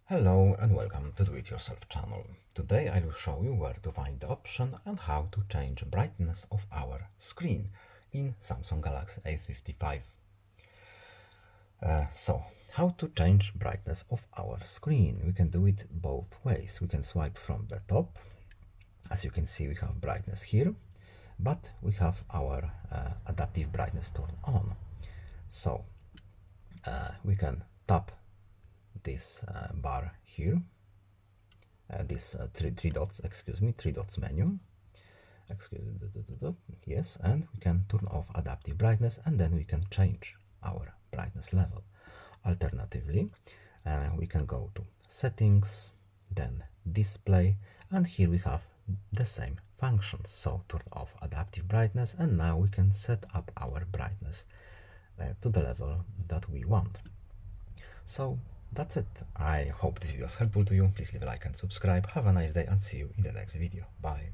Hello and welcome to Do It Yourself channel. Today I will show you where to find the option and how to change brightness of our screen in Samsung Galaxy A55. So, how to change brightness of our screen? We can do it both ways. We can swipe from the top. As you can see, we have brightness here, but we have our adaptive brightness turned on. So, we can tap this bar here, this three dots, three dots menu. Yes, and we can turn off adaptive brightness, and then we can change our brightness level. Alternatively, we can go to settings, then display, and here we have the same functions. So turn off adaptive brightness, and now we can set up our brightness to the level that we want. So that's it. I hope this video was helpful to you. Please leave a like and subscribe. Have a nice day and see you in the next video. Bye.